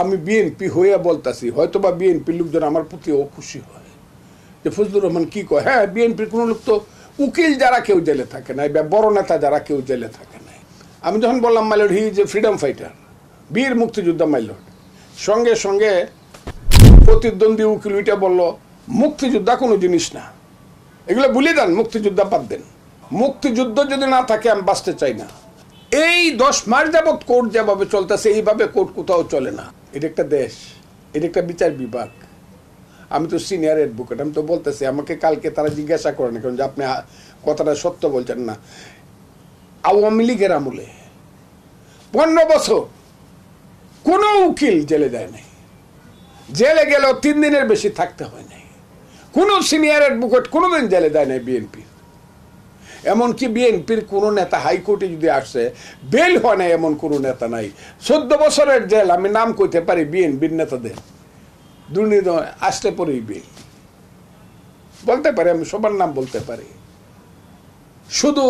আমি বিএনপি হইয়া বলতাছি, হয়তো বা বিএনপির লোকজন আমার প্রতিও খুশি হয় যে ফজলুর রহমান কি কয়। হ্যাঁ, বিএনপির কোনো লোক তো উকিল যারা কেউ জেলে থাকে নাই বা বড় নেতা যারা কেউ জেলে থাকে নাই। আমি যখন বললাম my lord he is a freedom fighter, বীর মুক্তিযোদ্ধা মাই লর্ড, সঙ্গে সঙ্গে প্রতিদ্বন্দ্বী উকিল ওইটা বললো মুক্তিযোদ্ধা কোনো জিনিস না, এগুলো ভুলে দেন, মুক্তিযোদ্ধা বাদ দেন, মুক্তিযুদ্ধ যদি না থাকে আমি বাঁচতে চাই না। এই 10 মাস যাবৎ কোর্ট যেভাবে চলতেছে এইভাবে কোর্ট কোথাও চলে না। এটা একটা দেশ, এটা একটা বিচার বিভাগ। আমি তো সিনিয়র অ্যাডভোকেট, আমি তো বলতেছি, আমাকে কালকে তারা জিজ্ঞাসা করেন কারণ যে আপনি কথাটা সত্য বলছেন না। আওয়ামী লীগের আমলে 15 বছর কোনো উকিল জেলে যায় নাই, জেলে গেলেও 3 দিনের বেশি থাকতে হয় নাই। কোনো সিনিয়র অ্যাডভোকেট কোনোদিন জেলে দেয় নাই বিএনপির। এমনকি বিএনপির কোনো নেতা হাইকোর্টে যদি আসছে বেল হয় না এমন কোনো নেতা নাই। 14 বছরের জেল আমি নাম কইতে পারি বিএনপির নেতাদের, দুর্নীতি আসলে পরেই বেল বলতে পারি, আমি সবার নাম বলতে পারি। শুধু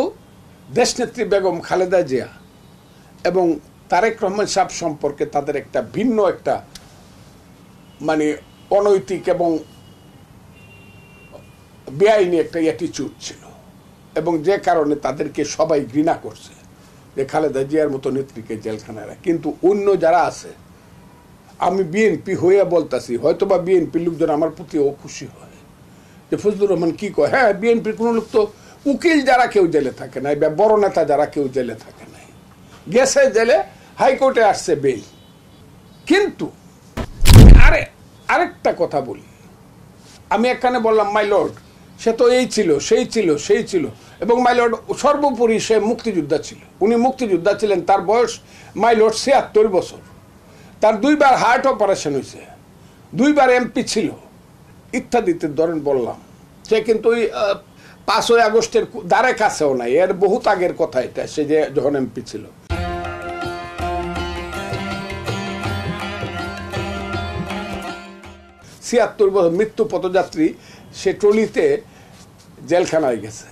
দেশনেত্রী বেগম খালেদা জিয়া এবং তারেক রহমান সাহেব সম্পর্কে তাদের একটা ভিন্ন একটা মানে অনৈতিক এবং বেআইনি একটা অ্যাটিচিউড ছিল, এবং যে কারণে তাদেরকে সবাই ঘৃণা করছে যে খালেদা জিয়ার মতো নেত্রীকে জেলখানায় রাখে। কিন্তু অন্য যারা আছে, আমি বিএনপি হইয়া বলতাছি, হয়তো বা বিএনপির লোকজন আমার প্রতিও খুশি হয় যে ফজলুর রহমান কি কয়। হ্যাঁ, বিএনপির কোনো লোক তো উকিল যারা কেউ জেলে থাকে নাই বা বড় নেতা যারা কেউ জেলে থাকে নাই, গেছে জেলে, হাইকোর্টে আসছে বেল। কিন্তু আরেকটা কথা বলি, আমি এখানে বললাম মাই লর্ড সে তো এই ছিল, সেই ছিল, সেই ছিল, এবং মাই লর্ড সর্বোপরি সে মুক্তিযোদ্ধা ছিল। উনি মুক্তিযোদ্ধা ছিলেন, তার বয়স মাই লর্ড 76 বছর, তার 2বার হার্ট অপারেশন হয়েছে, 2বার এমপি ছিল, ইত্যাদিতে ধরেন বললাম। সে কিন্তু ওই 5ই আগস্টের দ্বারে কাছেও নাই, এর বহুত আগের কথা এটা, সে যে যখন এমপি ছিল। 76 বছর মৃত্যু পথযাত্রী, সে ট্রলিতে জেলখানায় গেছে।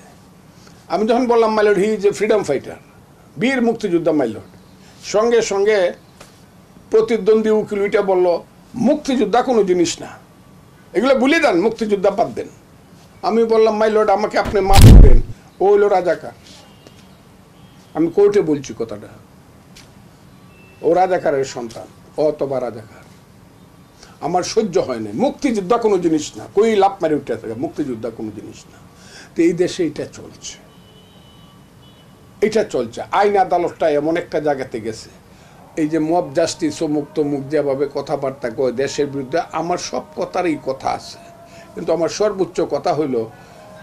আমি যখন বললাম my lord he is a freedom fighter, বীর মুক্তিযোদ্ধা মাই লর্ড, সঙ্গে সঙ্গে প্রতিদ্বন্দ্বী উকিল ওইটা বললো মুক্তিযোদ্ধা কোনো জিনিস না, এগুলো ভুলে দেন, মুক্তিযোদ্ধা বাদ দেন। আমি বললাম মাই লর্ড আমাকে আপনি মাফ করেন, ও হইল রাজাকার। আমি কোর্টে বলছি কথাটা, ও রাজাকারের সন্তান, ও অথবা রাজাকার। আমার সহ্য হয় না, মুক্তিযোদ্ধা কোনো জিনিস না, কই লাভ মারি উঠে থাকে, মুক্তিযোদ্ধা কোনো জিনিস না। তো এই দেশে এটা চলছে, এটা চলছে। আইন আদালতটা এমন একটা জায়গাতে গেছে, এই যে মব জাস্টিস ও মুক্ত মুখ যেভাবে কথাবার্তা কয় দেশের বিরুদ্ধে, আমার সব কথারই কথা আছে, কিন্তু আমার সর্বোচ্চ কথা হইল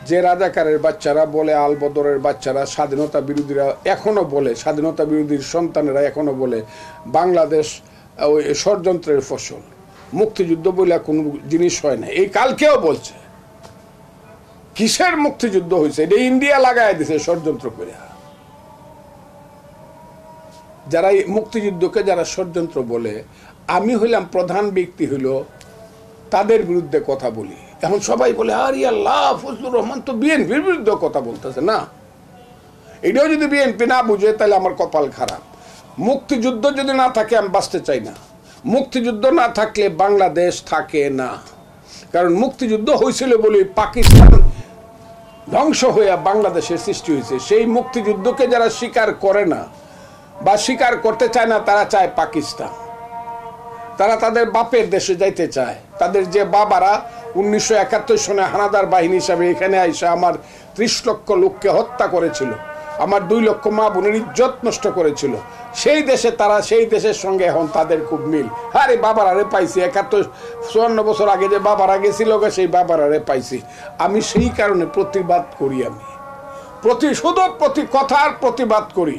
যে রাজাকারের বাচ্চারা বলে, আলবদরের বাচ্চারা, স্বাধীনতা বিরোধীরা এখনো বলে, স্বাধীনতা বিরোধীর সন্তানেরা এখনো বলে বাংলাদেশ ওই ষড়যন্ত্রের ফসল, মুক্তিযুদ্ধ বলে কোনো জিনিস হয় না। এই কালকেও বলছে কিসের মুক্তিযুদ্ধ হয়েছে, এটা ইন্ডিয়া লাগায় দিছে ষড়যন্ত্র করে। যারা এই মুক্তিযুদ্ধকে যারা ষড়যন্ত্র বলে, আমি হইলাম প্রধান ব্যক্তি, হইল তাদের বিরুদ্ধে কথা বলি। এখন সবাই বলে আরে আল্লাহ ফজলুর রহমান তো বিএনপির বিরুদ্ধে কথা বলতেছে। না, এটাও যদি বিএনপি না বুঝে তাহলে আমার কপাল খারাপ। মুক্তিযুদ্ধ যদি না থাকে আমি বাঁচতে চাই না, মুক্তিযুদ্ধ না থাকলে বাংলাদেশ থাকে না। কারণ মুক্তিযুদ্ধ হয়েছিল বলে পাকিস্তান ধ্বংস হয়ে বাংলাদেশের সৃষ্টি হয়েছে। সেই মুক্তিযুদ্ধকে যারা স্বীকার করে না বা স্বীকার করতে চায় না, তারা চায় পাকিস্তান, তারা তাদের বাপের দেশে যাইতে চায়। তাদের যে বাবারা 1971 সনে হানাদার বাহিনী হিসাবে এখানে আইসা আমার 30 লক্ষ লোককে হত্যা করেছিল, আমার 2 লক্ষ মা বোনের ইজ্জত নষ্ট করেছিল, সেই দেশে তারা, সেই দেশের সঙ্গে এখন তাদের খুব মিল। আরে বাবারারে পাইছি, 54 বছর আগে যে বাবারা গেছিল সেই বাবারারে পাইছি। আমি সেই কারণে প্রতিবাদ করি, আমি শুধু কথার প্রতিবাদ করি।